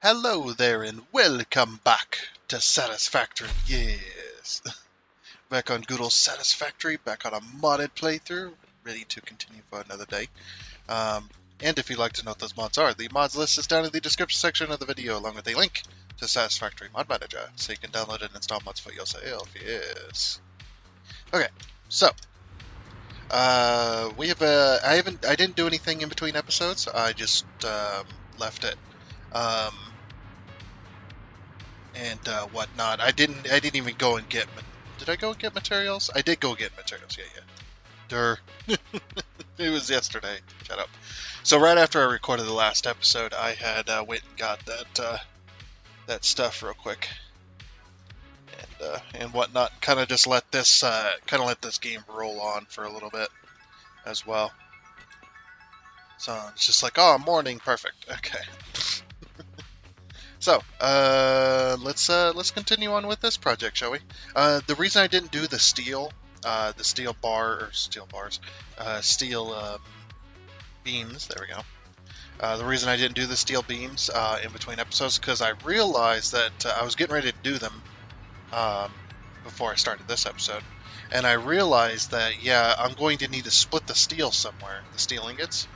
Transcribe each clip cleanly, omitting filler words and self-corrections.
Hello there and welcome back to Satisfactory. Yes. Back on good old Satisfactory, back on a modded playthrough, ready to continue for another day. And if you'd like to know what those mods are, the mods list is down in the description section of the video, along with a link to Satisfactory Mod Manager, so you can download and install mods for yourself. Yes. Okay, so I didn't do anything in between episodes. I just left it. And whatnot. I didn't even go and get. Did I go and get materials? I did go get materials. Yeah. Durr. It was yesterday. Shut up. So right after I recorded the last episode, I had went and got that stuff real quick, and whatnot. Kind of just let this game roll on for a little bit as well. So it's just like, oh, morning, perfect. Okay. So, let's continue on with this project, shall we? The reason I didn't do the steel beams, there we go. The reason I didn't do the steel beams in between episodes because I realized that I was getting ready to do them before I started this episode, and I realized that, yeah, I'm going to need to split the steel somewhere, the steel ingots.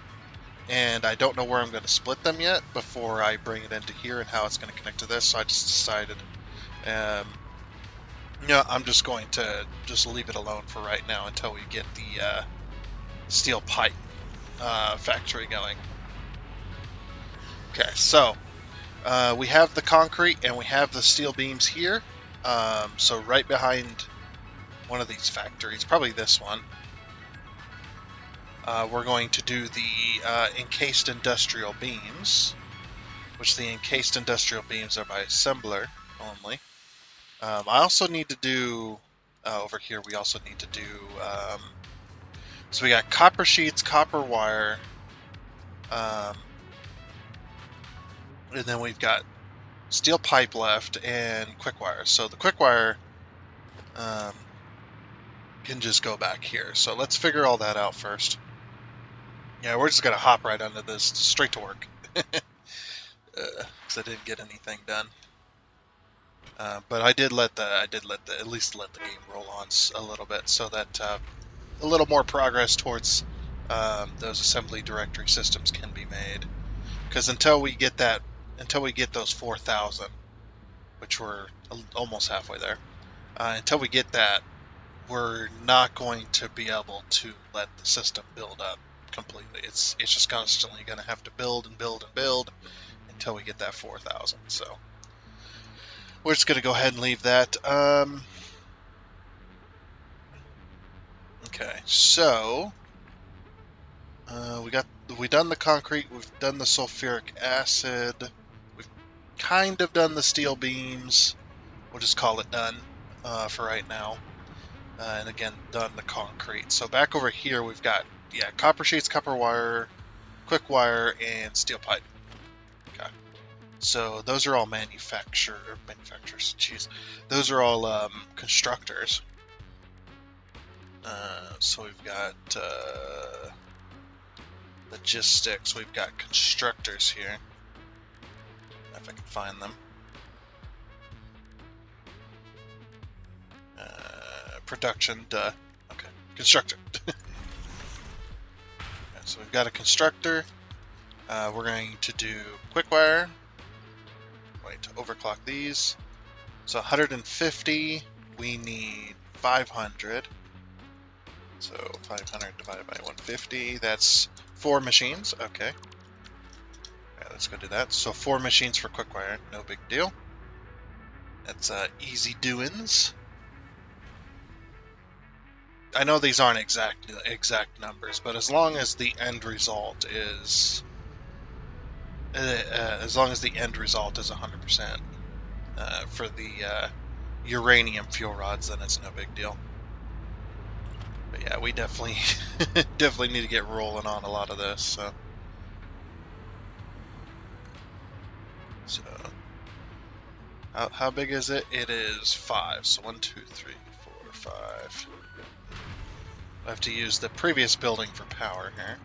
And I don't know where I'm going to split them yet before I bring it into here and how it's going to connect to this. So I just decided, I'm just going to just leave it alone for right now until we get the steel pipe factory going. Okay, so we have the concrete and we have the steel beams here. So right behind one of these factories, probably this one. We're going to do the encased industrial beams, which the encased industrial beams are by assembler only. I also need to do, over here we also need to do, so we got copper sheets, copper wire, and then we've got steel pipe left and quick wire. So the quick wire can just go back here. So let's figure all that out first. Yeah, we're just gonna hop right onto this, straight to work, because I didn't get anything done. But I did at least let the game roll on a little bit, so that a little more progress towards those assembly directory systems can be made. Because until we get those 4,000, which we're almost halfway there, until we get that, we're not going to be able to let the system build up completely. It's just constantly going to have to build and build and build until we get that 4,000. So we're just going to go ahead and leave that. Okay, so we done the concrete, we've done the sulfuric acid, we've kind of done the steel beams. We'll just call it done for right now. And again, done the concrete. So back over here, we've got copper sheets, copper wire, quick wire, and steel pipe. Okay. So those are all manufacturers. Jeez, those are all constructors. So we've got logistics. We've got constructors here. If I can find them. Production, duh. Okay, constructor. Okay, so we've got a constructor. We're going to do quick wire. Going to overclock these. So 150. We need 500. So 500 divided by 150. That's 4 machines. Okay. Yeah, let's go do that. So 4 machines for quick wire. No big deal. That's easy doings. I know these aren't exact numbers, but as long as the end result is 100% for the uranium fuel rods, then it's no big deal. But yeah, we definitely need to get rolling on a lot of this. So how big is it? It is 5. So 1, 2, 3, 4, 5. I have to use the previous building for power here.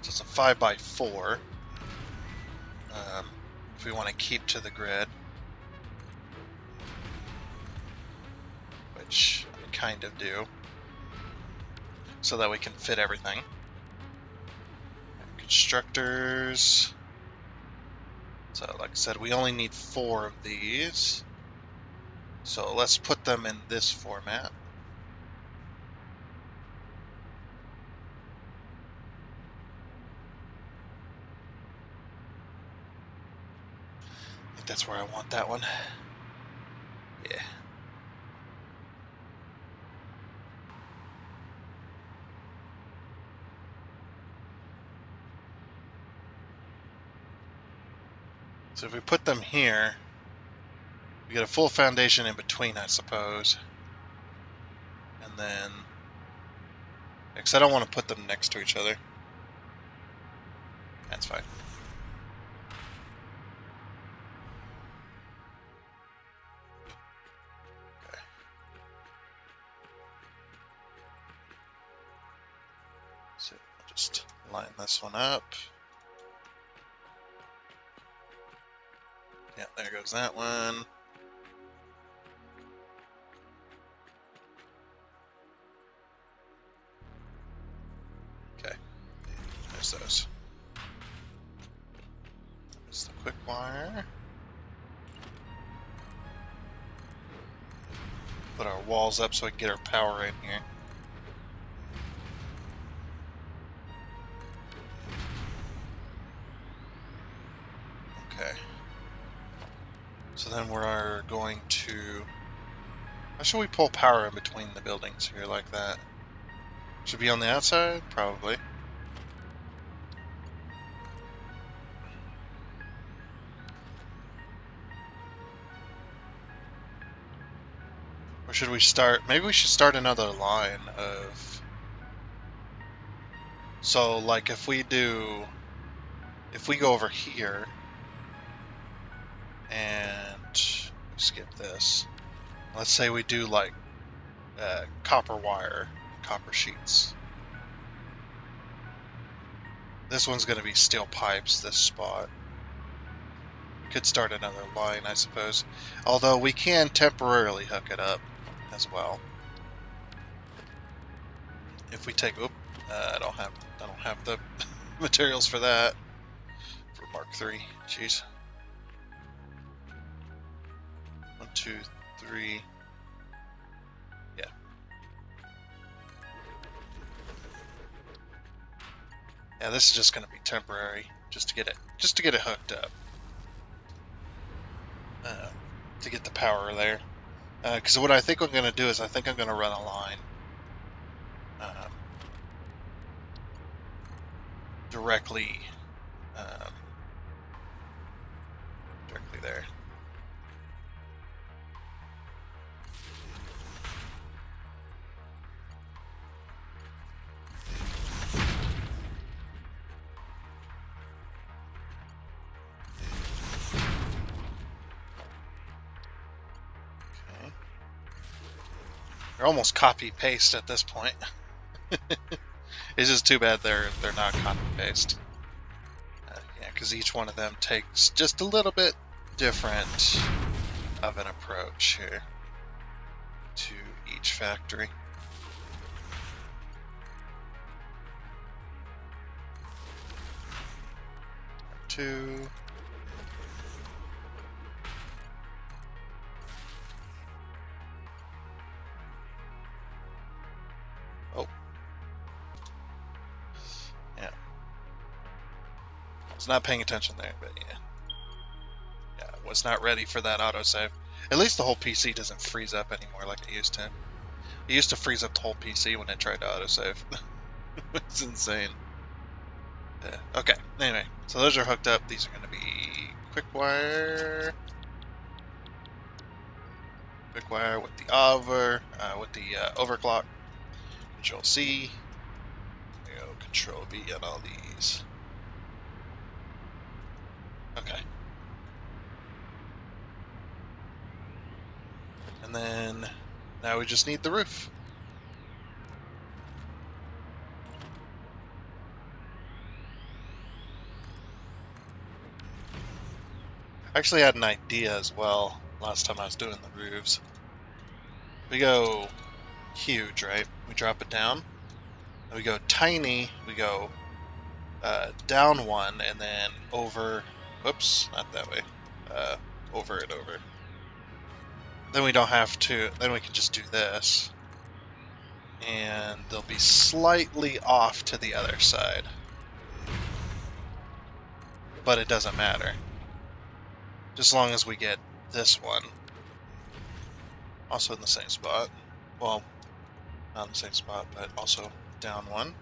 So it's a 5x4. if we want to keep to the grid, which I kind of do, so that we can fit everything. Constructors. So like I said, we only need 4 of these. So let's put them in this format. I think that's where I want that one. Yeah. So if we put them here, we get a full foundation in between, I suppose. And then, because I don't want to put them next to each other. That's fine. Okay. So I'll just line this one up. Yeah, there goes that one. Okay, there's those. There's the quick wire. Put our walls up so we can get our power in here. Okay. So then we're going to... How should we pull power in between the buildings here like that? Should be on the outside? Probably. Or should we start... Maybe we should start another line of... So, like, if we go over here and skip this, let's say we do like copper wire, copper sheets. This one's going to be steel pipes, this spot. We could start another line, I suppose. Although we can temporarily hook it up as well. If we take... Oop, I don't have the materials for that. For Mark III. Jeez. 1, 2, 3. Yeah. Yeah, this is just going to be temporary, just to get it hooked up, to get the power there. Because what I think I'm going to do is I think I'm going to run a line directly there. They're almost copy-paste at this point. It's just too bad they're not copy-paste. Yeah, because each one of them takes just a little bit different of an approach here to each factory. Two. Oh. Yeah. I was not paying attention there, but yeah. Yeah, I was not ready for that autosave. At least the whole PC doesn't freeze up anymore like it used to. It used to freeze up the whole PC when it tried to autosave. It's insane. Yeah. Okay, anyway, so those are hooked up. These are going to be quick wire. Quick wire with the overclock. Control C. There we go. Control V on all these. Okay. And then now we just need the roof. I actually had an idea as well last time I was doing the roofs. We go huge, right? We drop it down. And we go tiny, we go down one, and then over, whoops, not that way, over it over. Then we don't have to, then we can just do this. And they'll be slightly off to the other side. But it doesn't matter. Just as long as we get this one also in the same spot. Well, not in the same spot, but also down one.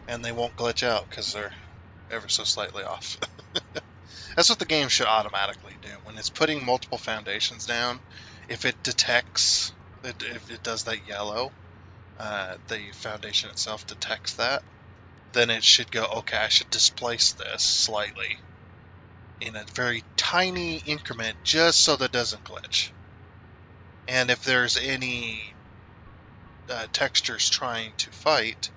And they won't glitch out because they're ever so slightly off. That's what the game should automatically do. When it's putting multiple foundations down, if it detects, if it does that yellow, the foundation itself detects that, then it should go, okay, I should displace this slightly in a very tiny increment just so that it doesn't glitch. And if there's any textures trying to fight,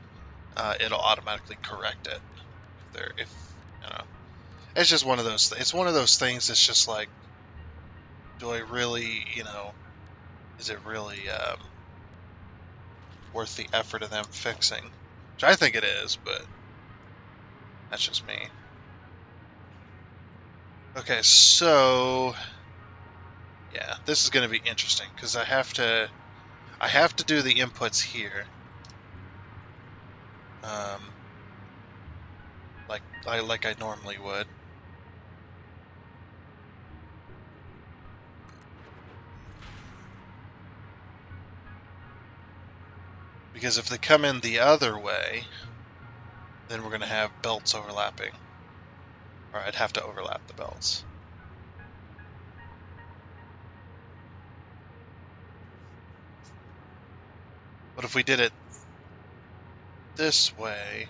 it'll automatically correct it. If you know, it's just one of those. It's one of those things that's just like, do I really, is it really worth the effort of them fixing? Which I think it is, but that's just me. Okay, so yeah, this is going to be interesting because I have to do the inputs here, like I normally would. Because if they come in the other way, then we're going to have belts overlapping. Or I'd have to overlap the belts. But if we did it this way...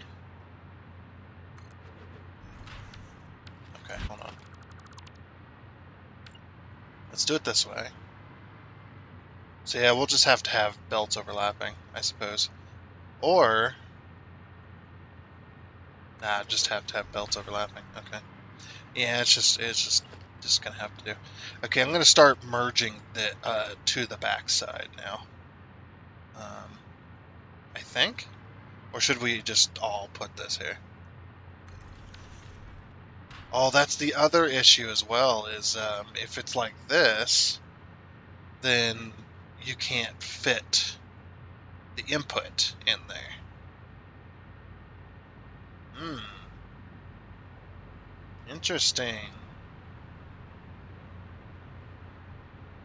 Okay, hold on. Let's do it this way. So yeah, we'll just have to have belts overlapping, I suppose. Or... Nah, just have to have belts overlapping. Okay. Yeah, it's just gonna have to do. Okay, I'm gonna start merging the to the back side now. I think, or should we just all put this here? Oh, that's the other issue as well. Is if it's like this, then you can't fit the input in there. Interesting.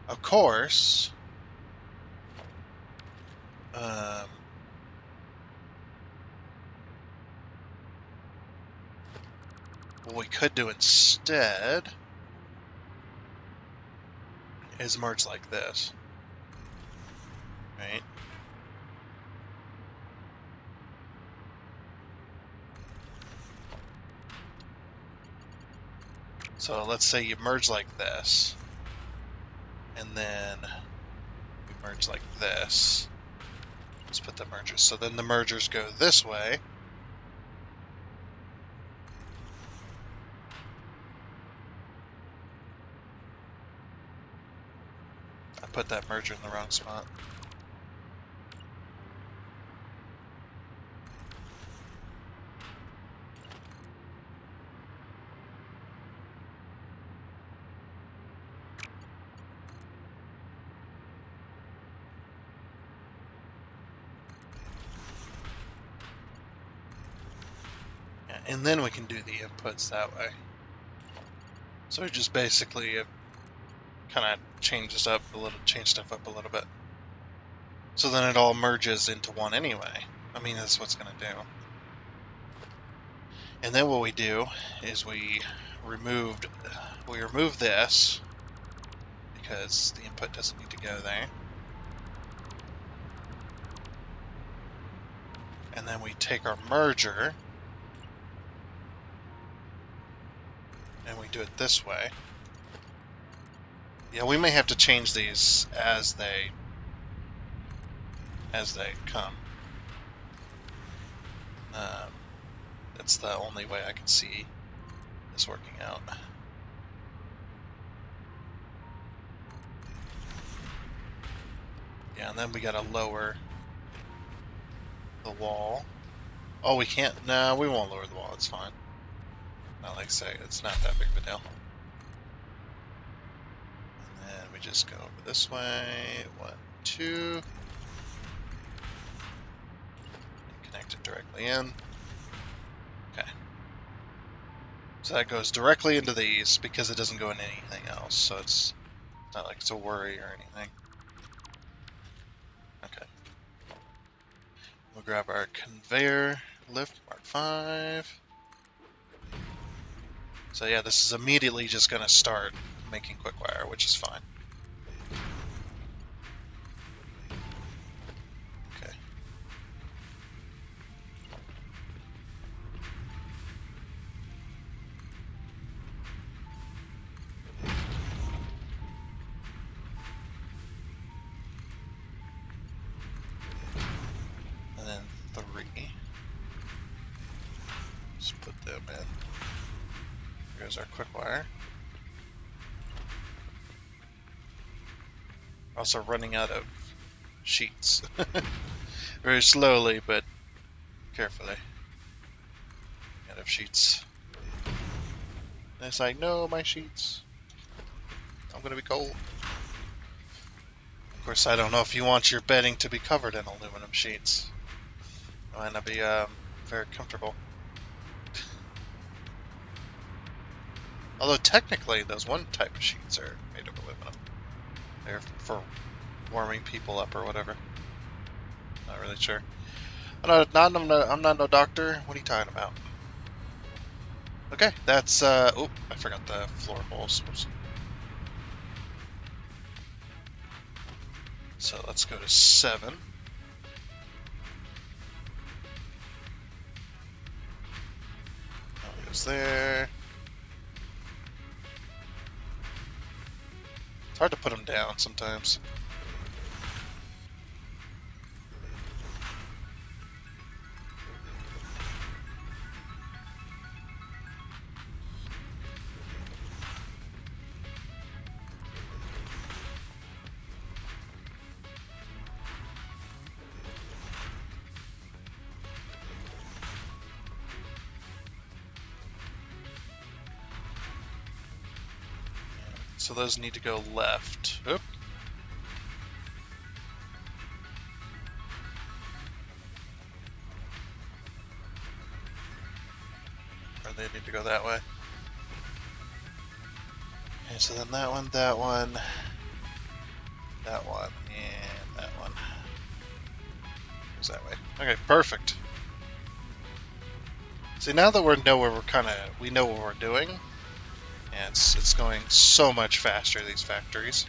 Of course. What we could do instead is merge like this. Right? So let's say you merge like this, and then we merge like this. Let's put the mergers. So then the mergers go this way. I put that merger in the wrong spot. And then we can do the inputs that way. So it just basically kind of change stuff up a little bit. So then it all merges into one anyway. I mean, that's what's going to do. And then what we do is we remove this because the input doesn't need to go there. And then we take our merger and we do it this way. Yeah, we may have to change these as they as they come. That's the only way I can see this working out. Yeah, and then we gotta lower the wall. Oh, we can't? No, we won't lower the wall. It's fine. Not like say it's not that big of a deal. And then we just go over this way. 1, 2. And connect it directly in. Okay. So that goes directly into these because it doesn't go into anything else. So it's not like it's a worry or anything. Okay. We'll grab our conveyor lift, Mark 5. So yeah, this is immediately just going to start making quick wire, which is fine. Okay. And then 3. Just put them in. Here's our quick wire. Also running out of sheets. Very slowly, but carefully. Out of sheets. And it's like, no, my sheets. I'm gonna be cold. Of course, I don't know if you want your bedding to be covered in aluminum sheets. It might not be very comfortable. Although technically, those one type of sheets are made of aluminum. They're for warming people up or whatever. Not really sure. I'm not no doctor. What are you talking about? Okay, that's oh, I forgot the floor holes. Oops. So let's go to 7. That goes there. It's hard to put them down sometimes. So those need to go left. Oop. Or they need to go that way. Okay, so then that one, and that one, and that one. Goes that way. Okay, perfect. See, now that we know what we're doing, and it's going so much faster, these factories.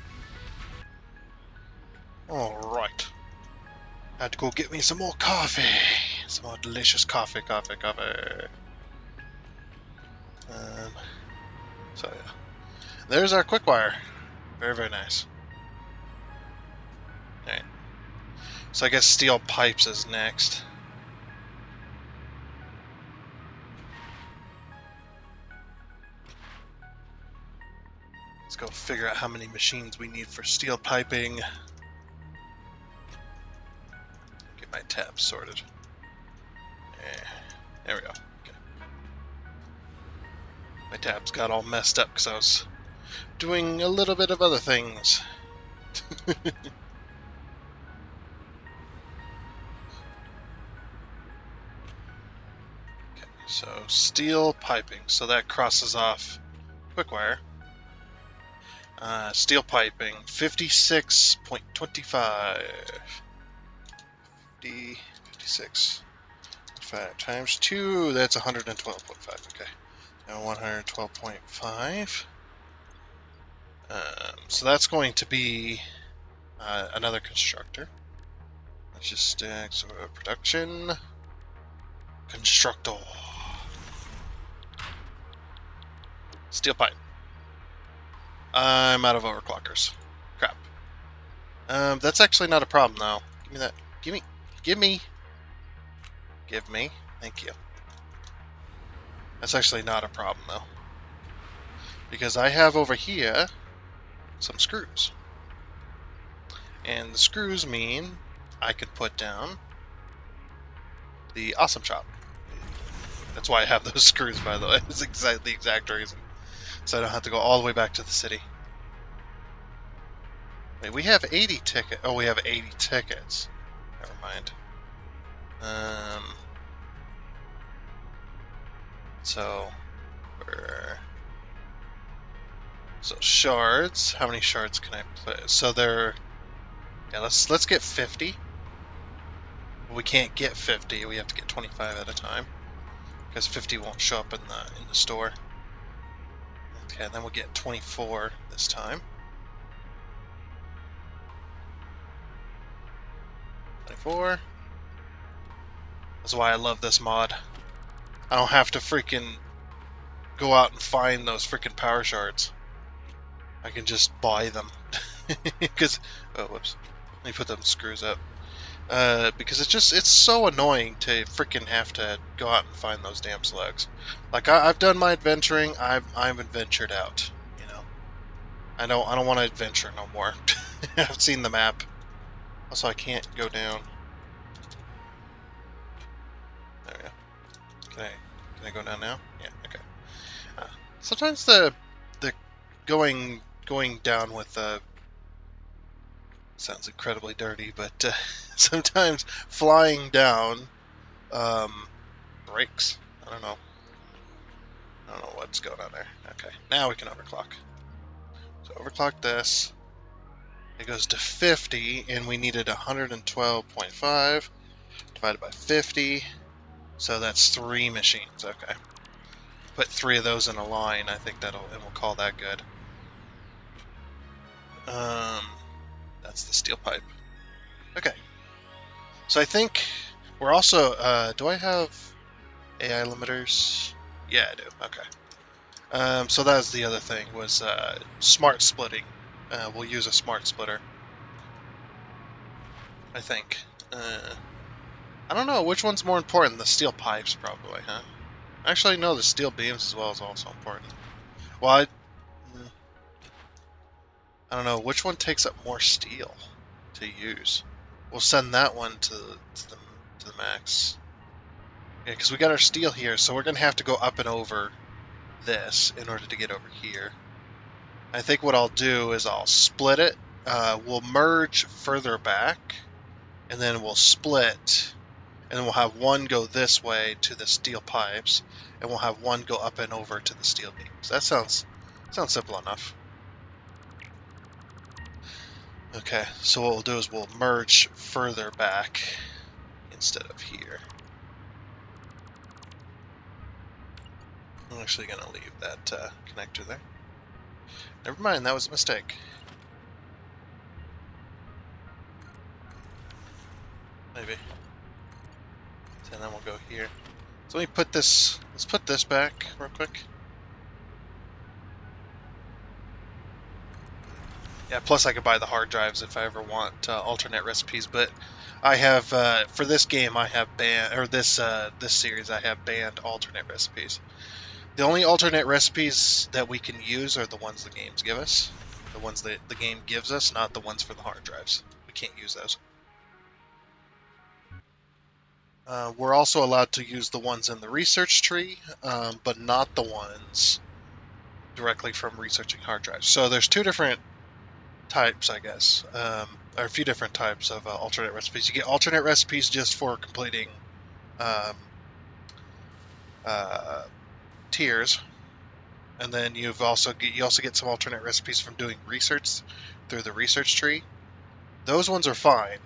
Alright. Had to go get me some more coffee. Some more delicious coffee. So yeah. There's our quick wire. Very, very nice. Alright. So I guess steel pipes is next. Let's go figure out how many machines we need for steel piping. Get my tabs sorted. There we go. Okay. My tabs got all messed up because I was doing a little bit of other things. Okay, so steel piping. So that crosses off quick wire. Steel piping, 56.25. 56. 5 times 2, that's 112.5. Okay. Now 112.5. So that's going to be another constructor. Logistics or production. Constructor. Steel pipe. I'm out of overclockers. Crap. That's actually not a problem though. Give me that. Gimme. Give me. Give me. Thank you. That's actually not a problem, though. Because I have over here some screws. And the screws mean I can put down the awesome shop. That's why I have those screws, by the way. It's the exact reason. So I don't have to go all the way back to the city. Wait, we have 80 tickets. Oh, we have 80 tickets. Never mind. So shards. How many shards can I put? So yeah. Let's get 50. We can't get 50. We have to get 25 at a time because 50 won't show up in the store. Okay, and then we'll get 24 this time. 24. That's why I love this mod. I don't have to freaking go out and find those freaking power shards. I can just buy them. Because, oh, whoops. Let me put them screws up. Because it's so annoying to freaking have to go out and find those damn slugs. Like I've done my adventuring. I'm adventured out. You know, I don't want to adventure no more. I've seen the map. Also, I can't go down. There we go. Can I go down now? Yeah. Okay. Sometimes the going down with sounds incredibly dirty, but sometimes flying down breaks. I don't know what's going on there. Okay, now we can overclock. So overclock this. It goes to 50, and we needed 112.5 divided by 50. So that's 3 machines. Okay. Put 3 of those in a line. I think we'll call that good. That's the steel pipe. Okay. So I think we're also. Do I have AI limiters? Yeah, I do. Okay. So that was the other thing, was smart splitting. We'll use a smart splitter, I think. I don't know, which one's more important? The steel pipes, probably, huh? Actually, no, the steel beams as well is also important. Well, I don't know, which one takes up more steel to use? We'll send that one to the max. Yeah, because we got our steel here, so we're going to have to go up and over this in order to get over here. I think what I'll do is I'll split it. We'll merge further back, and then we'll split, and then we'll have one go this way to the steel pipes, and we'll have one go up and over to the steel beams. That sounds simple enough. Okay, so what we'll do is we'll merge further back instead of here. I'm actually going to leave that connector there. Never mind, that was a mistake. Maybe. And then we'll go here. So let me put this, let's put this back real quick. Yeah, plus I could buy the hard drives if I ever want alternate recipes, but I have, for this game, I have banned, or this series, I have banned alternate recipes. The only alternate recipes that we can use are the ones the games give us. The ones that the game gives us, not the ones for the hard drives. We can't use those. We're also allowed to use the ones in the research tree, but not the ones directly from researching hard drives. So there's 2 different types, I guess, or a few different types of alternate recipes. You get alternate recipes just for completing tiers, and then you also get some alternate recipes from doing research through the research tree. Those ones are fine,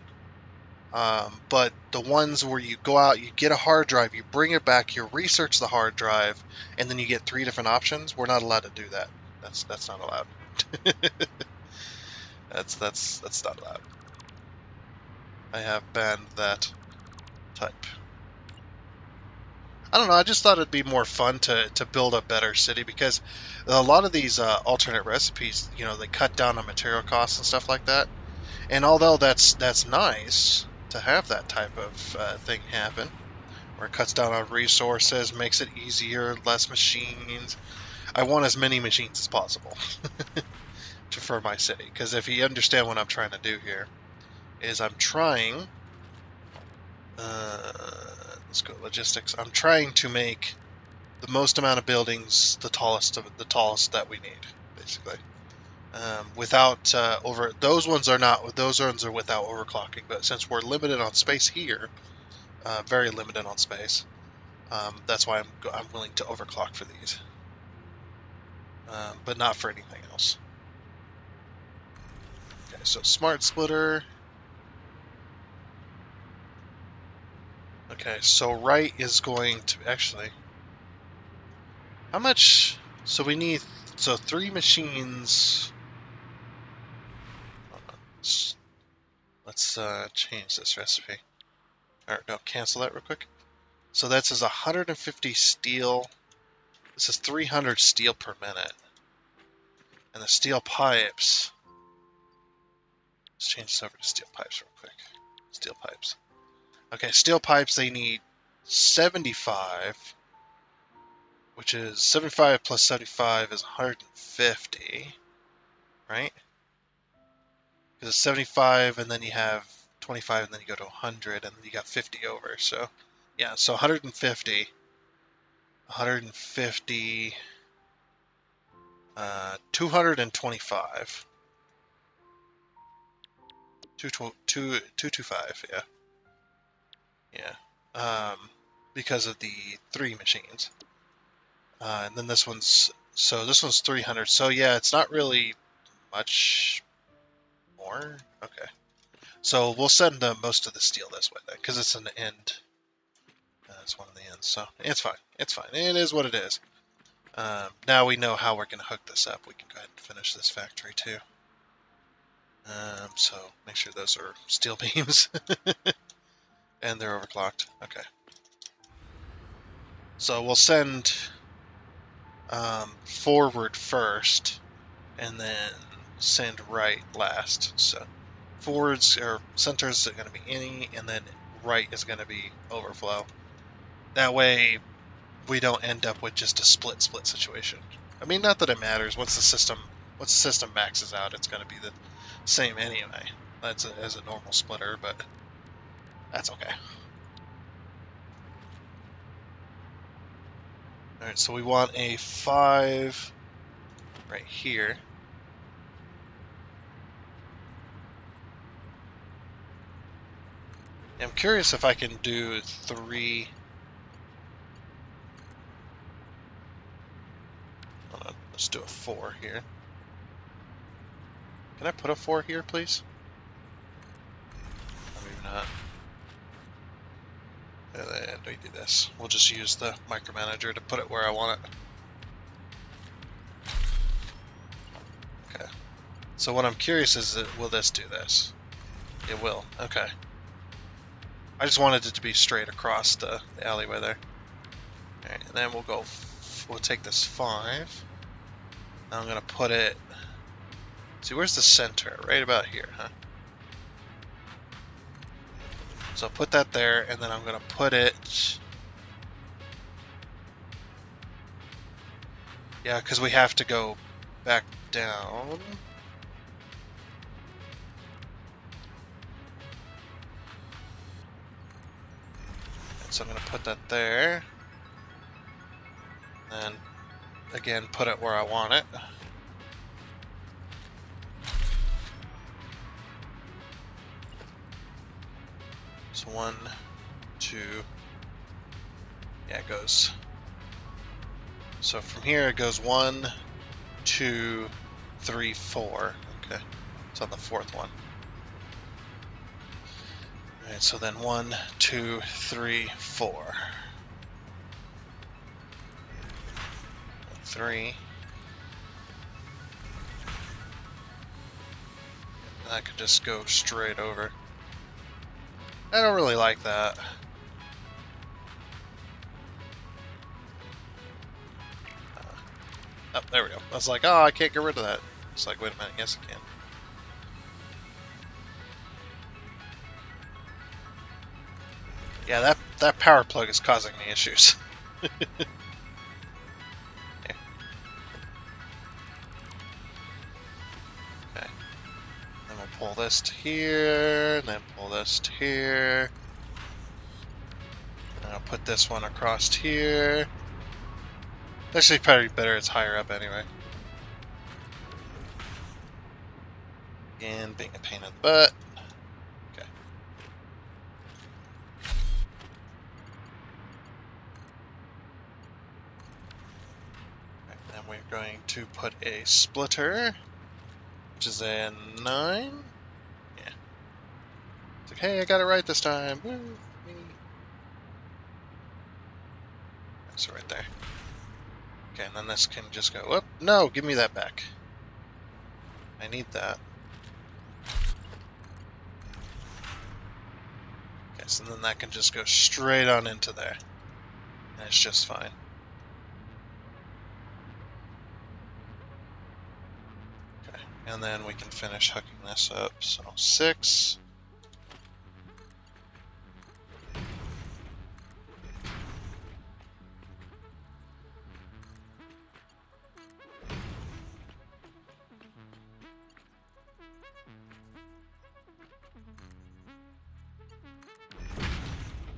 but the ones where you go out, you get a hard drive, you bring it back, you research the hard drive, and then you get 3 different options. We're not allowed to do that. That's not allowed. That's not allowed. I have banned that type. I don't know, I just thought it'd be more fun to build a better city, because a lot of these alternate recipes, they cut down on material costs and stuff like that. And although that's nice, to have that type of thing happen, where it cuts down on resources, makes it easier, less machines. I want as many machines as possible for my city, because if you understand what I'm trying to do here, is I'm trying, let's go logistics, I'm trying to make the most amount of buildings the tallest that we need, basically. Without those ones are without overclocking, but since we're limited on space here, very limited on space, that's why I'm willing to overclock for these, but not for anything else. Okay, so smart splitter. Okay, so right is going to actually, how much? So we need 3 machines. Hold on. Let's change this recipe. Or no, cancel that real quick. So that's 150 steel. This is 300 steel per minute. And the steel pipes. Let's change this over to steel pipes real quick. Steel pipes. Okay, steel pipes, they need 75, which is 75 plus 75 is 150, right? Because it's 75 and then you have 25 and then you go to 100 and then you got 50 over. So, yeah, so 150, 225. 225, yeah. Yeah. Because of the 3 machines. And then this one's 300. So yeah, it's not really much more. Okay. So we'll send most of the steel this way then, because it's an end. It's one of the ends, so it's fine. It's fine. It is what it is. Now we know how we're going to hook this up. We can go ahead and finish this factory too. So make sure those are steel beams. And they're overclocked. Okay. So we'll send forward first, and then send right last. So forwards or centers are going to be any, and then right is going to be overflow. That way, we don't end up with just a split situation. I mean, not that it matters. Once the system maxes out, it's going to be the same anyway. That's as a normal splitter, but that's okay. All right, so we want a 5 right here. I'm curious if I can do 3. Hold on, let's do a 4 here. Can I put a 4 here, please? Or maybe not. And then we do this. We'll just use the micromanager to put it where I want it. Okay. So what I'm curious is, will this do this? It will. Okay. I just wanted it to be straight across the alleyway there. Alright, and then we'll take this 5. Now I'm going to put it... See, where's the center? Right about here, huh? So I'll put that there, and then I'm going to put it... Yeah, because we have to go back down. So I'm going to put that there. And again, put it where I want it. So 1, 2, yeah, it goes. So from here it goes 1, 2, 3, 4. Okay, it's on the 4th one. All right, so then 1, 2, 3, 4. 3. And I could just go straight over. I don't really like that. Oh, there we go. I was like, oh, I can't get rid of that. It's like, wait a minute, yes I can. Yeah, that power plug is causing me issues. Okay. Then we'll pull this to here, and then pull this to here. And I'll put this one across here. Actually, probably better it's higher up anyway. Again, being a pain in the butt. Okay. Right, then we're going to put a splitter, which is a 9. Yeah. It's like, hey, I got it right this time. Woo, me. So right there. Okay, and then this can just go, whoop, no, give me that back. I need that. Okay, so then that can just go straight on into there. And it's just fine. Okay, and then we can finish hooking this up. So 6.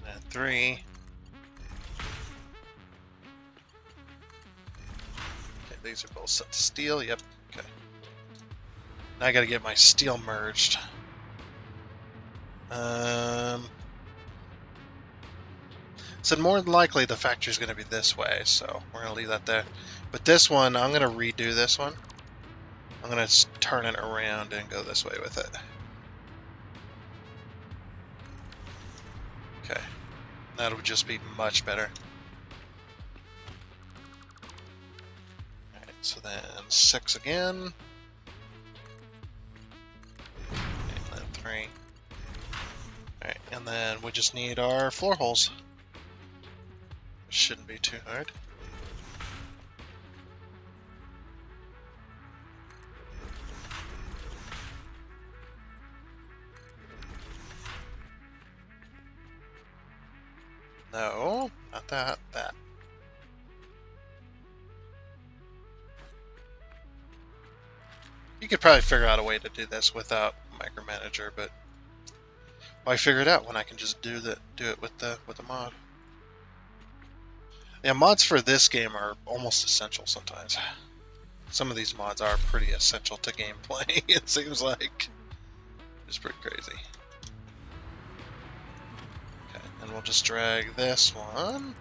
And 3. Okay, these are both set to steel. Yep. Okay. Now I gotta get my steel merged. So more than likely the factory's going to be this way, so we're going to leave that there. But this one, I'm going to redo this one. I'm going to turn it around and go this way with it. Okay. That would just be much better. Alright, so then 6 again. And then 3. Alright, and then we just need our floor holes. Shouldn't be too hard. No, not that, that. You could probably figure out a way to do this without micromanager, but why figure it out when I can just do it with the mod? Yeah, mods for this game are almost essential sometimes. Some of these mods are pretty essential to gameplay, it seems like. It's pretty crazy. Okay, and we'll just drag this one.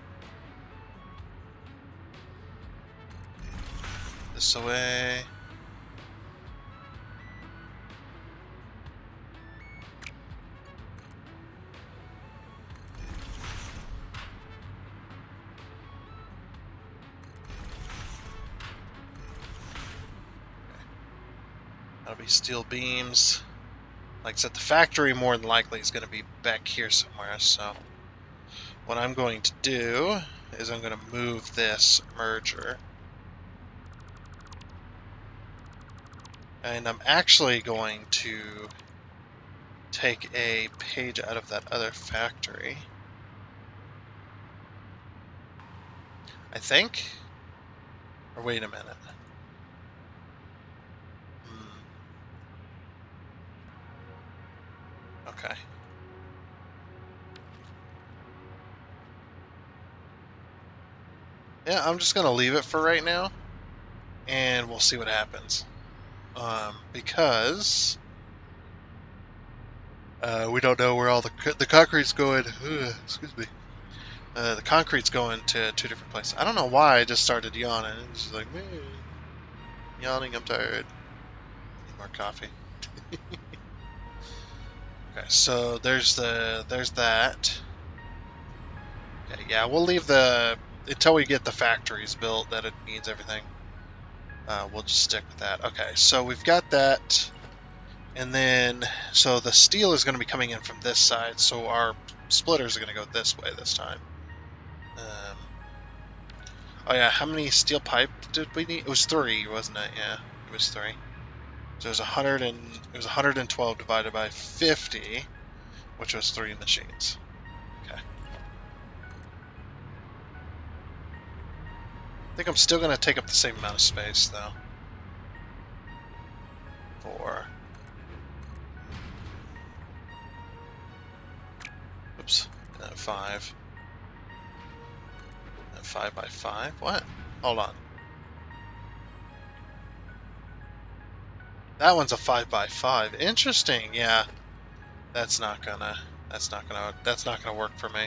This away. That'll be steel beams. Like I said, the factory more than likely is going to be back here somewhere, so what I'm going to do is I'm going to move this merger. And I'm actually going to take a page out of that other factory. I think? Or wait a minute. Okay. Yeah, I'm just going to leave it for right now, and we'll see what happens. Because we don't know where all the concrete's going. Excuse me. The concrete's going to 2 different places. I don't know why I just started yawning. It's just like, man, yawning, I'm tired. Need more coffee. Okay, so there's that. Okay, yeah, we'll leave until we get the factories built that it needs everything. We'll just stick with that. Okay, so we've got that. And then, so the steel is going to be coming in from this side, so our splitters are going to go this way this time. Oh yeah, how many steel pipe did we need? It was 3, wasn't it? Yeah, it was 3. So it was 112 divided by 50, which was 3 machines. Okay. think I'm still going to take up the same amount of space, though. 4. Oops. And then 5. And 5 by 5. What? Hold on. That one's a 5 by 5. Interesting. Yeah. That's not gonna work for me.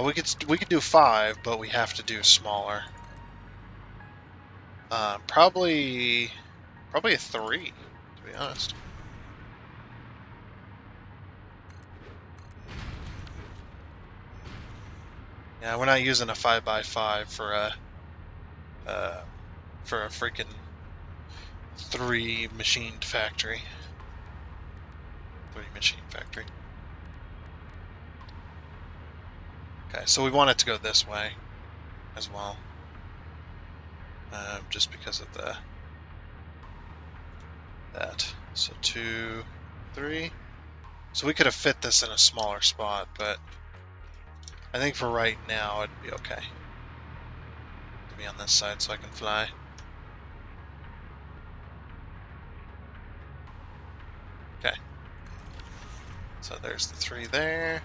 We could do 5, but we have to do smaller. Probably a 3, to be honest. Yeah, we're not using a 5 by 5 for a freaking 3 machined factory. 3 machine factory. Okay, so we want it to go this way as well, just because of that. So 2, 3. So we could have fit this in a smaller spot, but I think for right now it'd be okay to be on this side so I can fly. Okay. So there's the 3 there.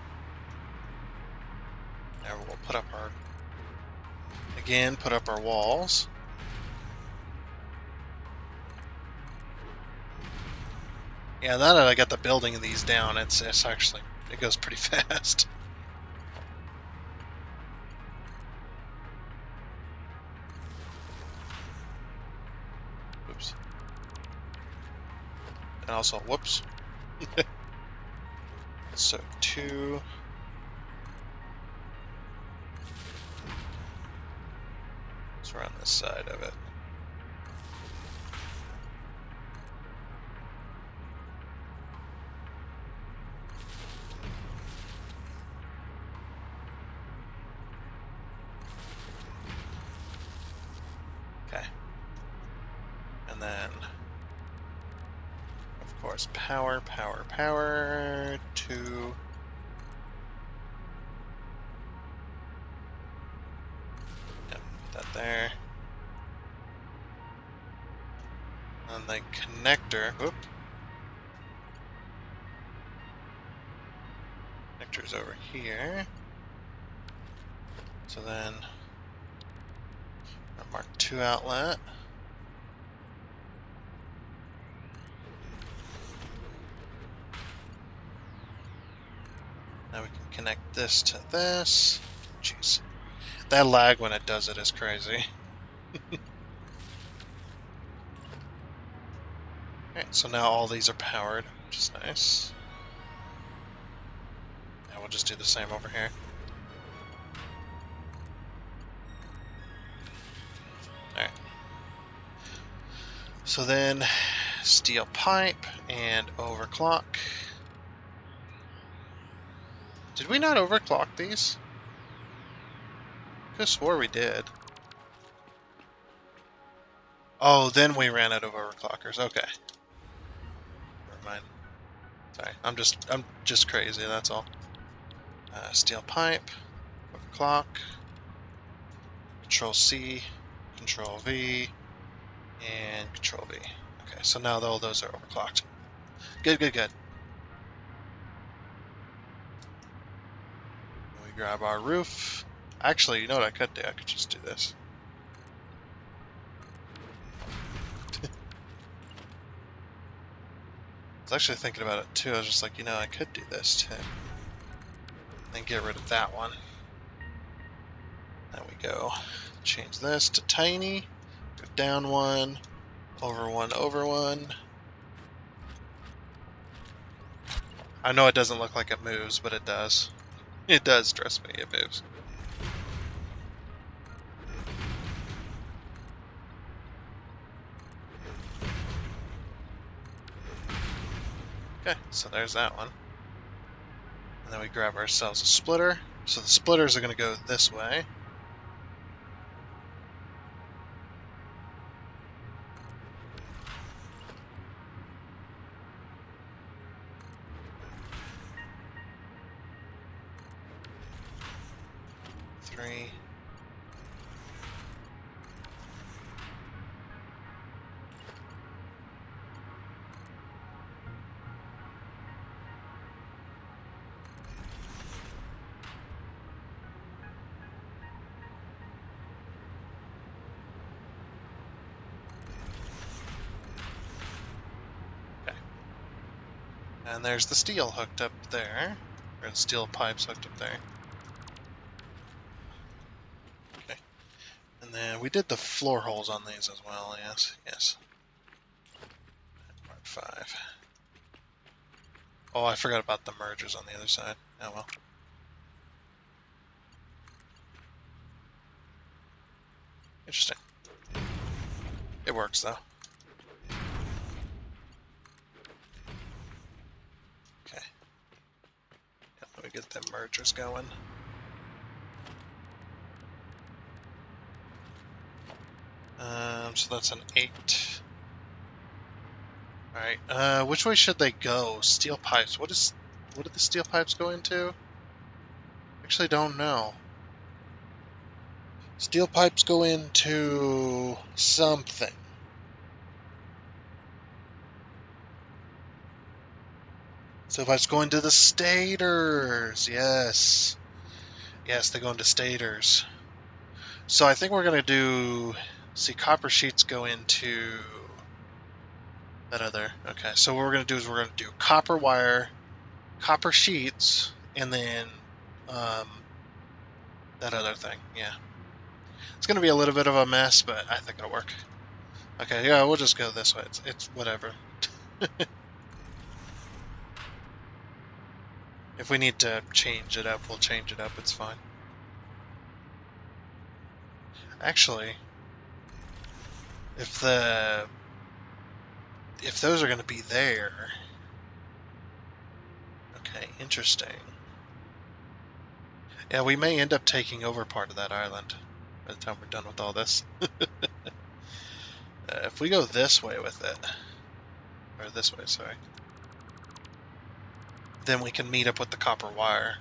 Now we'll put up our walls. Yeah, now that I got the building of these down, it goes pretty fast. Oops. And also, whoops. So 2. Let's run this side of it. Okay. And then, of course, power, 2. Yep, put that there. And the connector, connector's over here. So then, mark 2 outlet. Now we can connect this to this. Jeez. That lag when it does it is crazy. Okay, so now all these are powered, which is nice. Yeah, we'll just do the same over here. Alright. So then, steel pipe and overclock. Did we not overclock these? I could have swore we did. Oh, then we ran out of overclockers. Okay. Never mind. Sorry, I'm just crazy, that's all. Steel pipe, overclock, Control C, Control V, and Control V. Okay, so now all those are overclocked. Good. We grab our roof. Actually, you know what I could do? I could just do this. I was actually thinking about it too. I was just like, I could do this too. Then get rid of that one. There we go. Change this to tiny. Go down 1, over 1, over 1. I know it doesn't look like it moves, but it does. It does, trust me, it moves. Okay, so there's that one. And then we grab ourselves a splitter. So the splitters are going to go this way. And there's the steel hooked up there. Or the steel pipes hooked up there. Okay. And then we did the floor holes on these as well, yes. Yes. Part 5. Oh, I forgot about the mergers on the other side. Oh well. Interesting. It works though. Okay. Yeah, let me get them mergers going. So that's an 8. Alright, which way should they go? Steel pipes. What do the steel pipes go into? Actually don't know. Steel pipes go into something. So if I was going to the stators, yes. Yes, they go into stators. So I think we're going to do, see, copper sheets go into that other, okay. So what we're going to do is we're going to do copper wire, copper sheets, and then that other thing, yeah. It's going to be a little bit of a mess, but I think it'll work. Okay, yeah, we'll just go this way. It's whatever. If we need to change it up, we'll change it up. It's fine. Actually, if those are going to be there, okay, interesting. Yeah, we may end up taking over part of that island by the time we're done with all this. If we go this way with it, or this way, sorry, then we can meet up with the copper wire.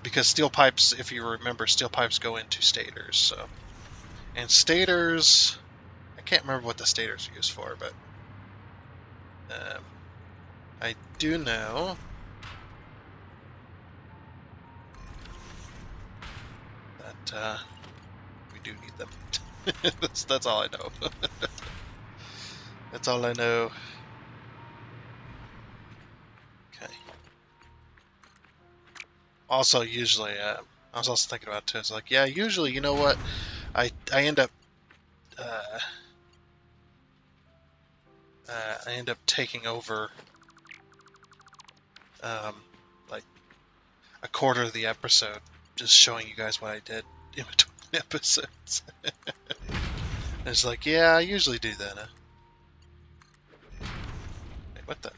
Because steel pipes, if you remember, steel pipes go into stators. So, and stators, I can't remember what the stators are used for, but I do know that we do need them. that's all I know. That's all I know. Okay. Also, usually, I was also thinking about it too. It's like, yeah, usually, you know what? I end up taking over like a quarter of the episode, just showing you guys what I did in between episodes. And it's like, yeah, I usually do that. Wait, what the?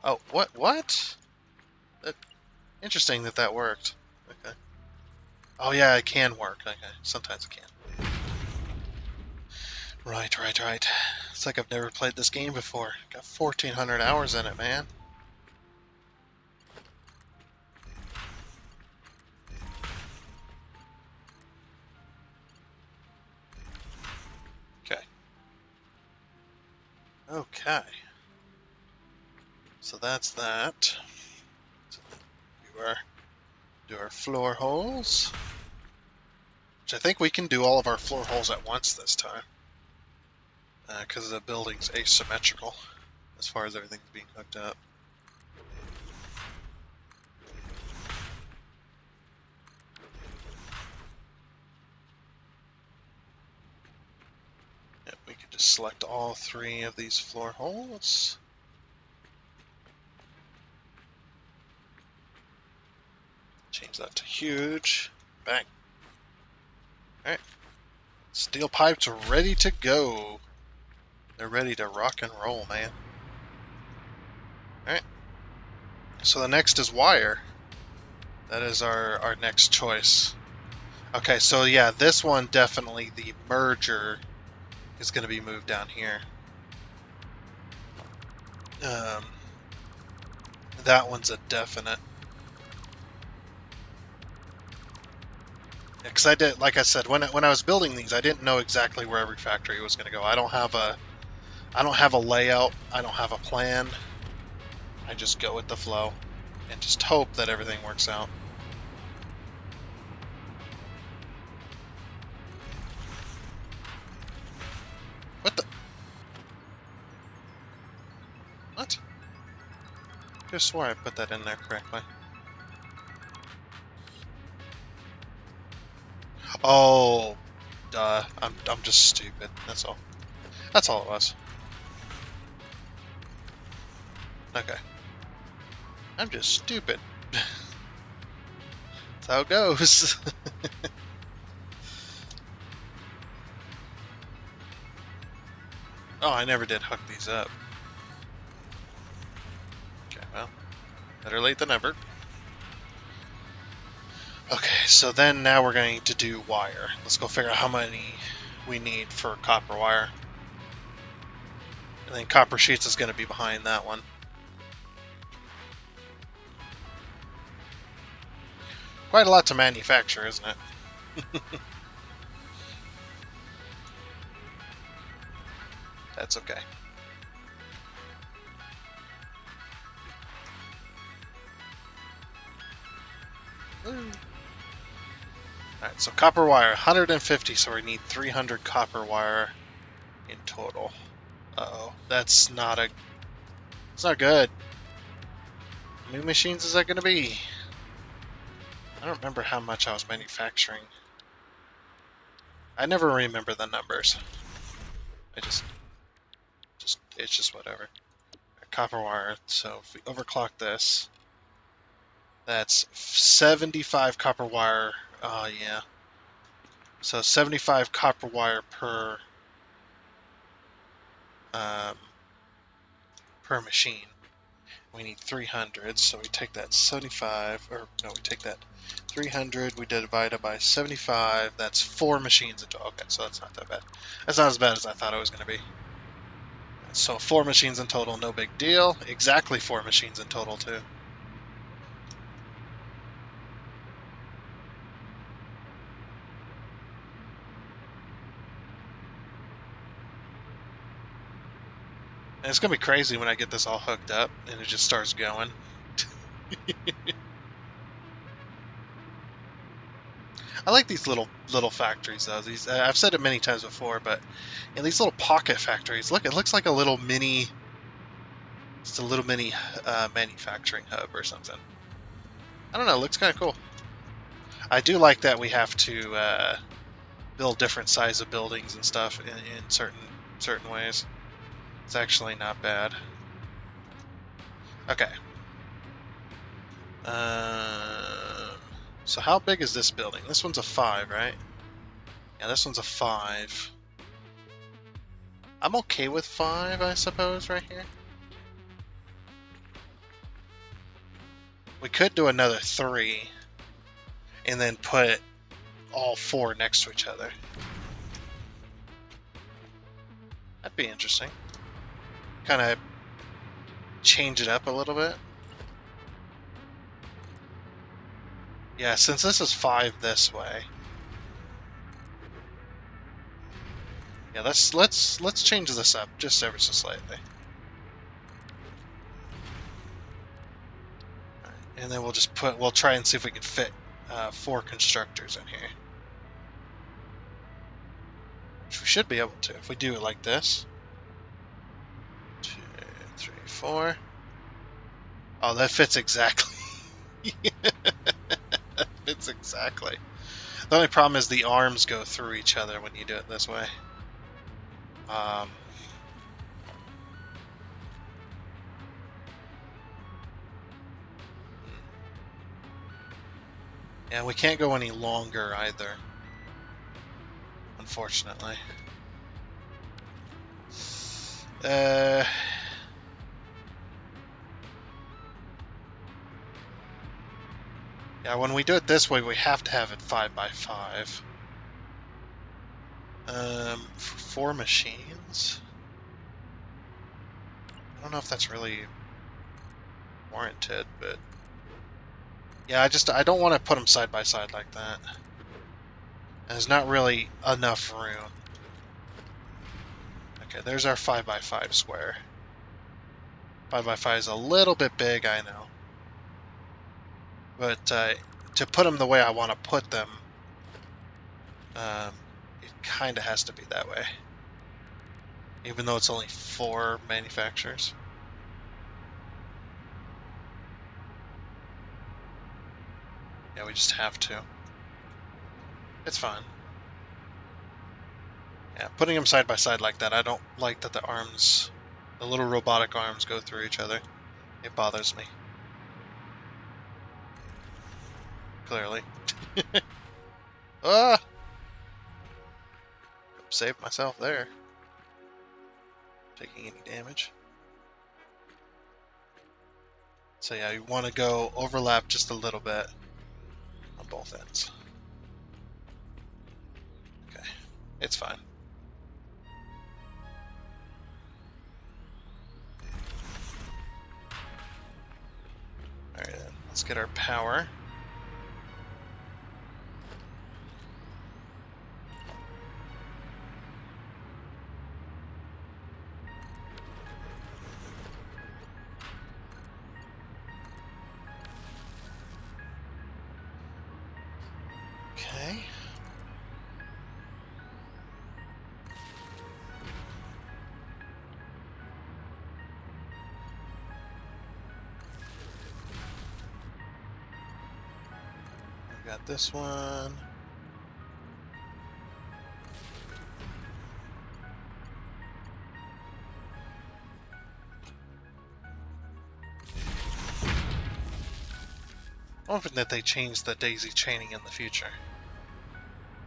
Oh, what? Interesting that worked. Okay. Oh yeah, it can work. Okay, sometimes it can. Right. It's like I've never played this game before. Got 1,400 hours in it, man. Okay. So that's that. So do our floor holes. Which I think we can do all of our floor holes at once this time. Because the building's asymmetrical as far as everything's being hooked up. Yep, we could just select all 3 of these floor holes. Change that to huge. Bang. Alright. Steel pipes are ready to go. They're ready to rock and roll, man. Alright. So the next is wire. That is our next choice. Okay, so yeah, this one definitely, the merger is going to be moved down here. That one's a definite. Because I did, like I said, when I was building these, I didn't know exactly where every factory was going to go. I don't have a layout. I don't have a plan. I just go with the flow and just hope that everything works out. What the? What? I could swore I put that in there correctly. Oh, duh. I'm just stupid. That's all. That's all it was. Okay. I'm just stupid. That's how it goes. Oh, I never did hook these up. Okay, well, better late than never. Okay, so then now we're going to do wire. Let's go figure out how many we need for copper wire. And then copper sheets is going to be behind that one. Quite a lot to manufacture, isn't it? That's okay. Alright, so copper wire, 150, so we need 300 copper wire in total. Uh-oh, that's not a... It's not good. How many machines is that going to be? I don't remember how much I was manufacturing. I never remember the numbers. It's just whatever. Copper wire, so if we overclock this, that's 75 copper wire. Yeah. So 75 copper wire um, per machine. We need 300, so we take that 75, or no, we take that 300, we divide it by 75, that's 4 machines in total. Okay, so that's not that bad. That's not as bad as I thought it was going to be. So 4 machines in total, no big deal. Exactly 4 machines in total, too. And it's going to be crazy when I get this all hooked up and it just starts going. I like these little factories though. These I've said it many times before, but these little pocket factories. Look, it looks like a little mini, just a little mini manufacturing hub or something. I don't know. It looks kind of cool. I do like that we have to build different size of buildings and stuff in certain ways. It's actually not bad. Okay. So how big is this building? This one's a 5, right? Yeah, this one's a 5. I'm okay with 5, I suppose, right here. We could do another 3, and then put all 4 next to each other. That'd be interesting. Kind of change it up a little bit. Yeah, since this is 5 this way. Yeah, let's change this up just ever so slightly. Right, and then we'll try and see if we can fit 4 constructors in here. Which we should be able to if we do it like this. 2, 3, 4. Oh, that fits exactly. That fits exactly. The only problem is the arms go through each other when you do it this way. Yeah, we can't go any longer either, unfortunately. Yeah, when we do it this way, we have to have it 5 by 5. 4 machines? I don't know if that's really warranted, but yeah, I don't want to put them side by side like that. And there's not really enough room. Okay, there's our 5 by 5 square. 5 by 5 is a little bit big, I know. But to put them the way I want to put them, it kind of has to be that way. Even though it's only 4 manufacturers. Yeah, we just have to. It's fine. Yeah, putting them side by side like that, I don't like that the little robotic arms go through each other. It bothers me. Clearly. Ah! Saved myself there. Taking any damage. So yeah, you want to go overlap just a little bit on both ends. Okay, it's fine. Alright then, let's get our power. Okay. We got this one. I'm hoping that they change the daisy chaining in the future,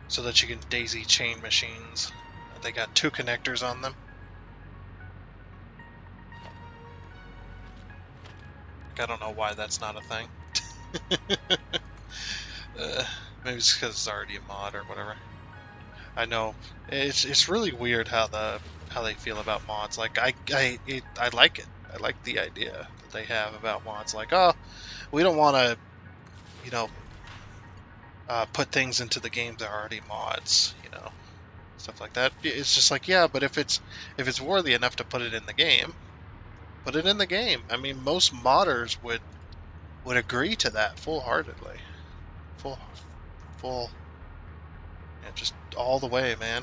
so that you can daisy chain machines. They got 2 connectors on them. I don't know why that's not a thing. Maybe it's because it's already a mod or whatever. I know it's really weird how they feel about mods. Like I like it. I like the idea that they have about mods. Like, oh, we don't want to, you know, put things into the game that are already mods. You know, stuff like that. It's just like, yeah, but if it's worthy enough to put it in the game, put it in the game. I mean, most modders would agree to that full-heartedly. Full, yeah, just all the way, man.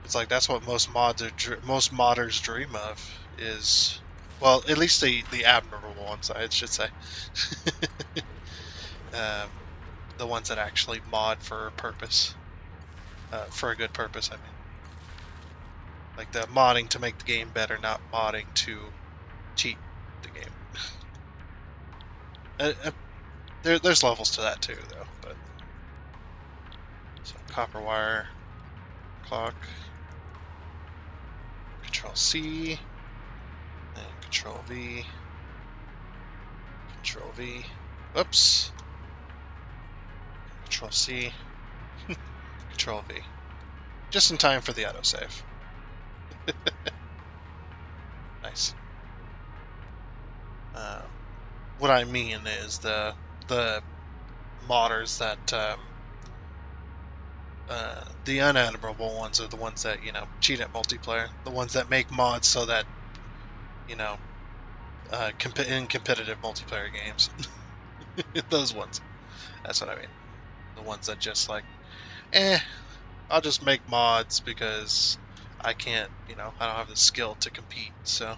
It's like that's what most modders dream of is, well, at least the admirable ones, I should say. The ones that actually mod for a purpose, for a good purpose. I mean, like the modding to make the game better, not modding to cheat the game. There's levels to that too, though. But so copper wire, clock, Control C, and Control V, Control V. Whoops. Control C, Control V. Just in time for the autosave. Nice. What I mean is the modders that the unadmirable ones are the ones that, you know, cheat at multiplayer. The ones that make mods so that, you know, in competitive multiplayer games. Those ones. That's what I mean. The ones that just like, I'll just make mods because I can't, you know, I don't have the skill to compete, so I'm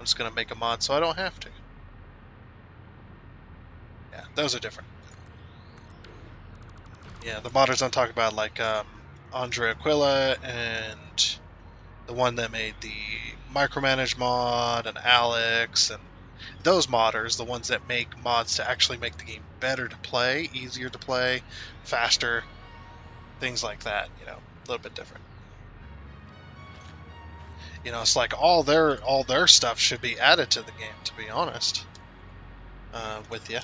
just going to make a mod so I don't have to. Yeah, those are different. Yeah, the modders I'm talking about, like Andre Aquila and the one that made the Micromanage mod and Alex, and those modders, the ones that make mods to actually make the game better to play, easier to play, faster, things like that, you know, a little bit different. You know, it's like all their stuff should be added to the game, to be honest. With you.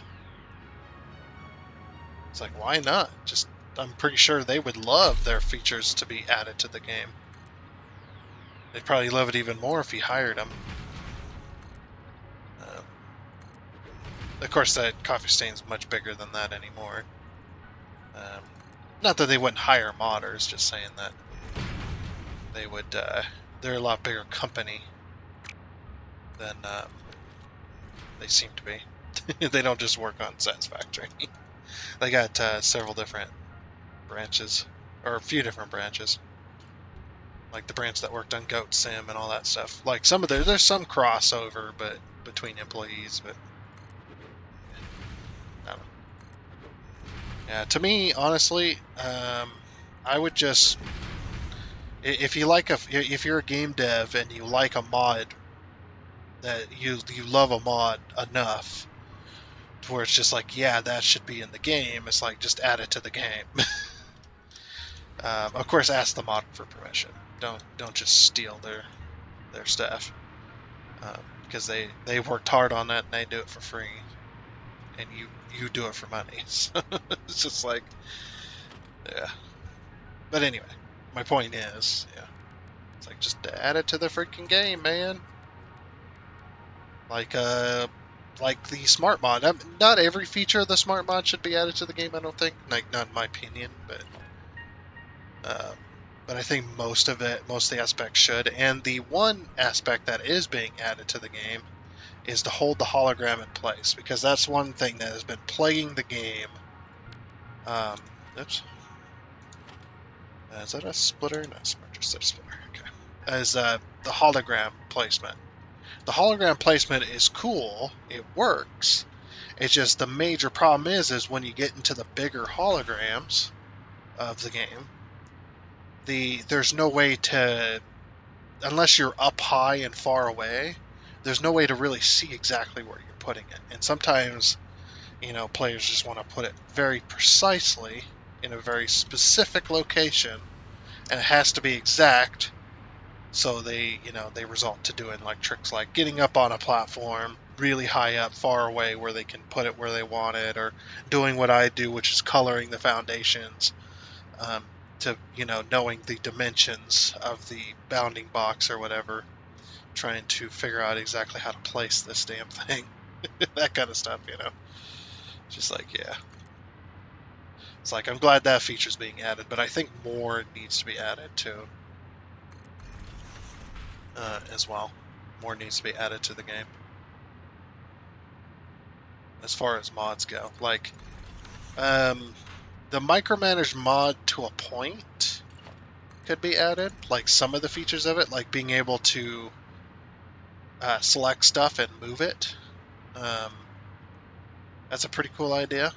It's like, why not? Just, I'm pretty sure they would love their features to be added to the game. They'd probably love it even more if you hired them. Of course, that coffee stain's much bigger than that anymore. Not that they wouldn't hire modders, just saying that they would. They're a lot bigger company than they seem to be. They don't just work on Satisfactory. They got several different branches, or a few different branches. Like the branch that worked on Goat Sim and all that stuff. Like there's some crossover, but between employees, but I don't know. Yeah, to me, honestly, I would just if you like if you're a game dev and you like a mod that you love a mod enough to where it's just like, yeah, that should be in the game. It's like just add it to the game. Of course, ask the modder for permission. Don't just steal their stuff because they worked hard on that and they do it for free, and you do it for money. So it's just like, yeah. But anyway, my point is, yeah, it's like just add it to the freaking game, man. Like like the smart mod. Not every feature of the smart mod should be added to the game. I don't think, like not in my opinion, um, but I think most of it, most of the aspects should. And the one aspect that is being added to the game is to hold the hologram in place, because that's one thing that has been plaguing the game. Um, oops, is that a splitter? No, just a splitter. Okay, as the hologram placement. The hologram placement is cool. It works. It's just the major problem is when you get into the bigger holograms of the game, there's no way to, unless you're up high and far away, there's no way to really see exactly where you're putting it. And sometimes, players just want to put it very precisely in a very specific location, and it has to be exact. So they resort to doing like tricks like getting up on a platform really high up, far away, where they can put it where they want it, or doing what I do, which is coloring the foundations um, to knowing the dimensions of the bounding box or whatever, trying to figure out exactly how to place this damn thing, that kind of stuff. Just like, yeah, it's like I'm glad that feature's being added, but I think more needs to be added too, as well. More needs to be added to the game as far as mods go. Like, the micromanage mod to a point could be added. Like some of the features of it, like being able to select stuff and move it. Um, that's a pretty cool idea.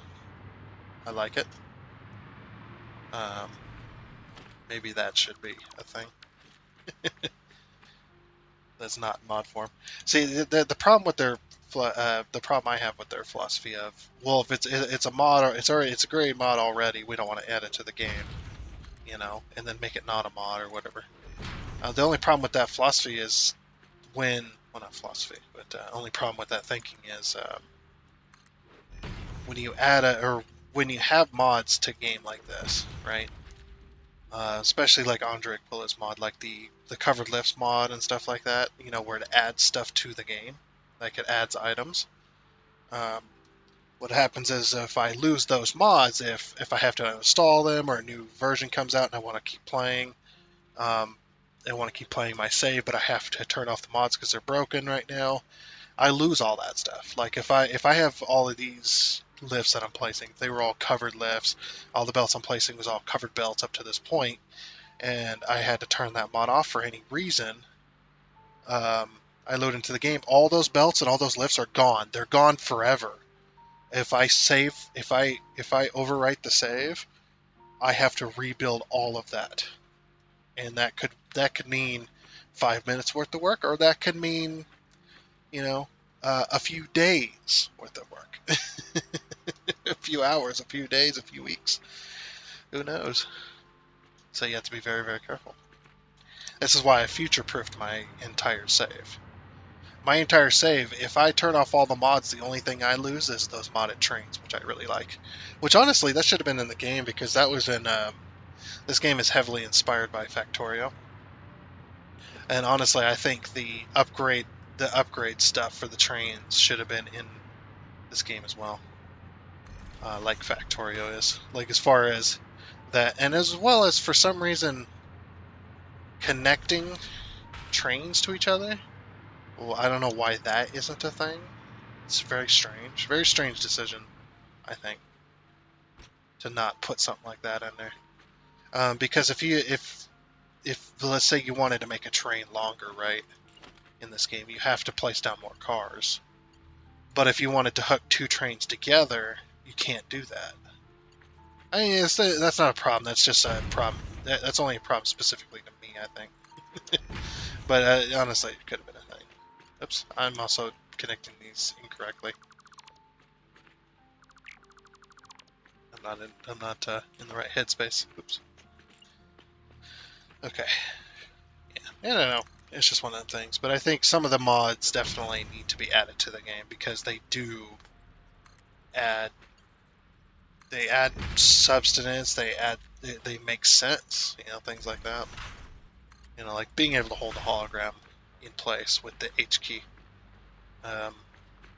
I like it. Um, maybe that should be a thing. That's not in mod form. See, the problem with their the problem I have with their philosophy of, well, if it's a mod, or it's a great mod already, we don't want to add it to the game, and then make it not a mod or whatever. The only problem with that philosophy is well, not philosophy, but only problem with that thinking is when you or when you have mods to a game like this, right? Especially like Andre Aquila's mod, like the covered lifts mod and stuff like that, where it adds stuff to the game, like it adds items. Um, what happens is if I lose those mods, if I have to install them or a new version comes out and I want to keep playing, um, I want to keep playing my save, but I have to turn off the mods because they're broken right now, I lose all that stuff. Like if I have all of these lifts that I'm placing, if they were all covered lifts, all the belts I'm placing was all covered belts up to this point, and I had to turn that mod off for any reason, um, I load into the game, all those belts and all those lifts are gone. They're gone forever. If I save, if I overwrite the save, I have to rebuild all of that, and that could mean 5 minutes worth of work, or that could mean a few days worth of work, a few hours, a few days, a few weeks. Who knows? So you have to be very, very careful. This is why I future-proofed my entire save. My entire save, if I turn off all the mods, the only thing I lose is those modded trains, which I really like. Which honestly, that should have been in the game, because that was in. This game is heavily inspired by Factorio, and honestly, I think the upgrade stuff for the trains should have been in this game as well, like Factorio is. Like as far as that, and as well as for some reason connecting trains to each other. Well, I don't know why that isn't a thing. It's very strange decision, I think, to not put something like that in there. Because if let's say you wanted to make a train longer, right? In this game, you have to place down more cars. But if you wanted to hook two trains together, you can't do that. I mean, that's not a problem. That's just a problem. That's only a problem specifically to me, I think. But honestly, it could have been a thing. Oops, I'm also connecting these incorrectly. I'm not in the right headspace. Oops. Okay. Yeah, I don't know. It's just one of the things. But I think some of the mods definitely need to be added to the game because they do add. They add substance. They make sense. You know, things like that. You know, like being able to hold a hologram in place with the H key. Um,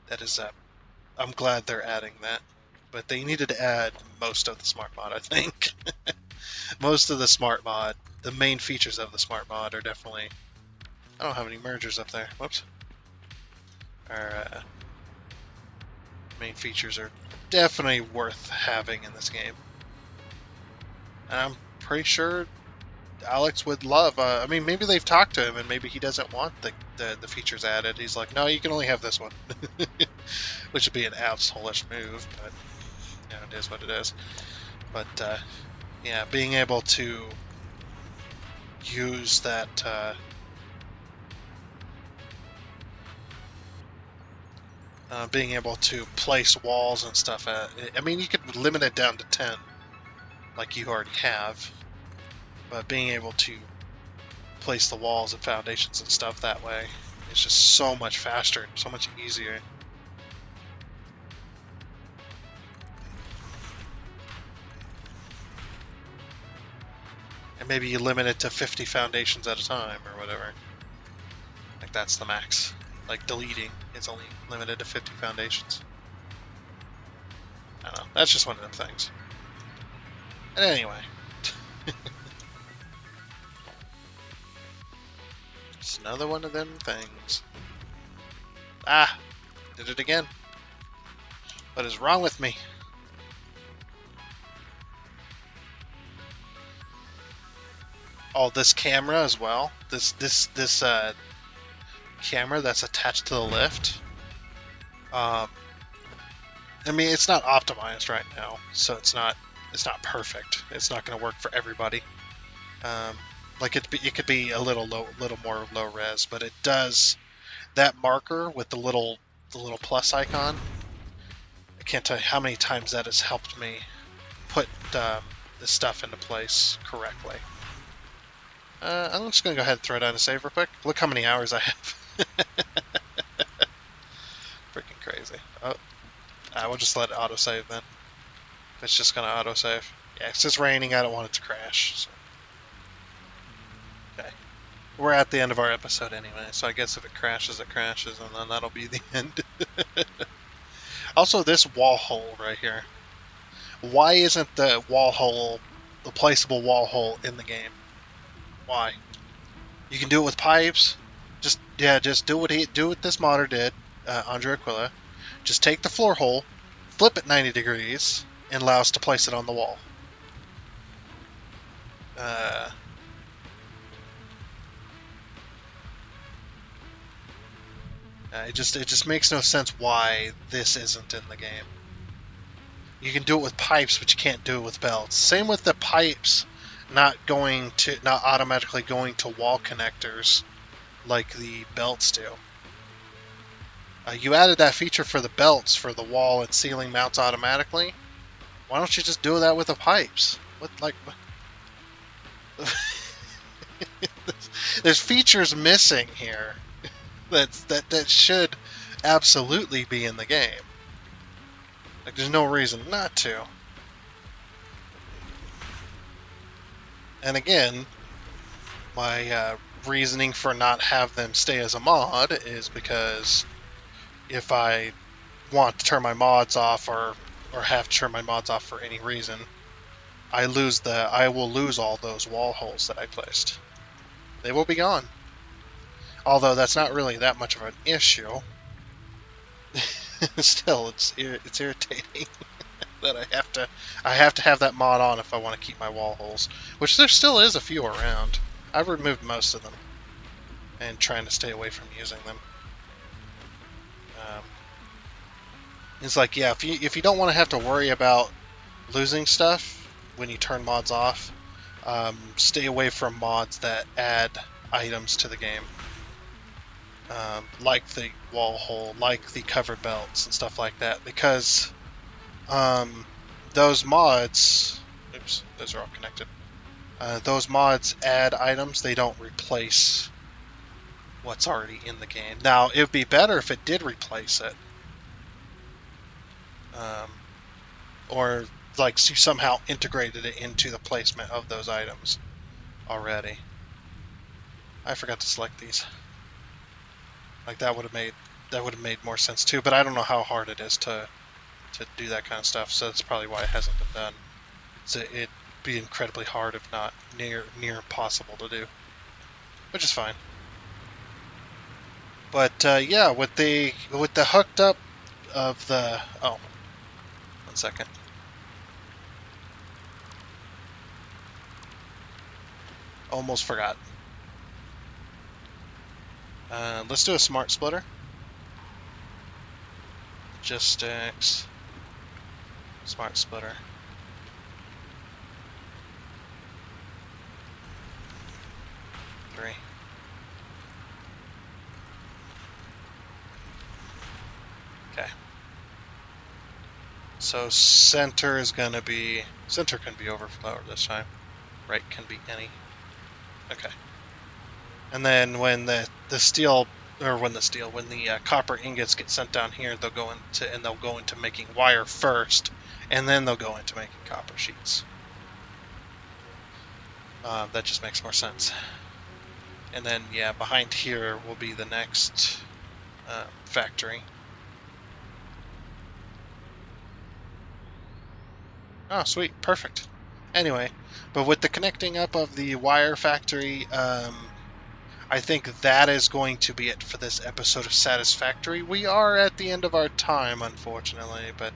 that is I'm glad they're adding that. But they needed to add most of the smart mod, I think. Most of the smart mod, the main features of the smart mod are definitely... I don't have any mergers up there. Whoops. Our main features are definitely worth having in this game. And I'm pretty sure Alex would love... I mean, maybe they've talked to him and maybe he doesn't want the features added. He's like, no, you can only have this one. Which would be an asshole-ish move, but you know, it is what it is. But yeah, being able to use that being able to place walls and stuff. I mean, you could limit it down to 10, like you already have, but being able to place the walls and foundations and stuff that way is just so much faster and so much easier. And maybe you limit it to 50 foundations at a time or whatever. Like that's the max. Like deleting is only limited to 50 foundations. I don't know. That's just one of them things. And anyway. It's another one of them things. Ah! Did it again. What is wrong with me? Oh, this camera as well. This camera that's attached to the lift. I mean, it's not optimized right now, so it's not perfect. It's not going to work for everybody. Like it could be a little more low res, but it does that marker with the little plus icon. I can't tell you how many times that has helped me put the stuff into place correctly. I'm just going to go ahead and throw down a save real quick. Look how many hours I have. Freaking crazy. Oh, I will just let it autosave then. If it's just going to autosave. Yeah, it's just raining. I don't want it to crash. So. Okay. We're at the end of our episode anyway, so I guess if it crashes, and then that'll be the end. Also, this wall hole right here. Why isn't the wall hole, the placeable wall hole in the game? Why? You can do it with pipes. Just do what this modder did, Andre Aquila. Just take the floor hole, flip it 90 degrees, and allow us to place it on the wall. It just makes no sense why this isn't in the game. You can do it with pipes, but you can't do it with belts. Same with the pipes not automatically going to wall connectors like the belts do. You added that feature for the belts for the wall and ceiling mounts automatically. Why don't you just do that with the pipes? There's features missing here that should absolutely be in the game. Like there's no reason not to. And again, my reasoning for not have them stay as a mod is because if I want to turn my mods off or have to turn my mods off for any reason, I will lose all those wall holes that I placed. They will be gone. Although that's not really that much of an issue. Still, it's irritating that I have to have that mod on if I want to keep my wall holes, which there still is a few around. I've removed most of them and trying to stay away from using them. It's like, yeah, if you don't want to have to worry about losing stuff, when you turn mods off. Stay away from mods that add items to the game, like the wall hole, like the covered belts and stuff like that, because those mods, oops, those are all connected. Those mods add items; they don't replace what's already in the game. Now, it would be better if it did replace it, or like you somehow integrated it into the placement of those items already. I forgot to select these. Like that would have made more sense too. But I don't know how hard it is to do that kind of stuff. So that's probably why it hasn't been done. It'd be incredibly hard, if not near impossible to do, which is fine. But yeah, with the hooked up of the 1 second. Almost forgot. Let's do a smart splitter. Logistics. Smart splitter. Three. Okay. So center can be overflow this time. Right can be any. Okay. And then when the copper ingots get sent down here, they'll go into making wire first, and then they'll go into making copper sheets. That just makes more sense. And then yeah, behind here will be the next factory. Oh, sweet, perfect. Anyway, but with the connecting up of the wire factory, I think that is going to be it for this episode of Satisfactory. We are at the end of our time, unfortunately, but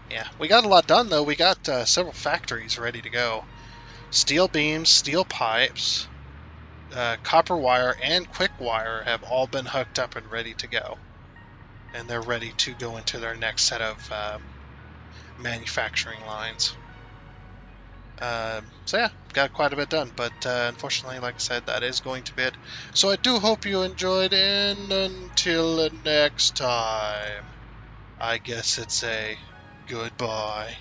yeah, we got a lot done, though. We got several factories ready to go. Steel beams, steel pipes, copper wire, and quick wire have all been hooked up and ready to go. And they're ready to go into their next set of manufacturing lines. So yeah, got quite a bit done, but unfortunately, like I said, that is going to be it. So I do hope you enjoyed, and until next time, I guess it's a goodbye.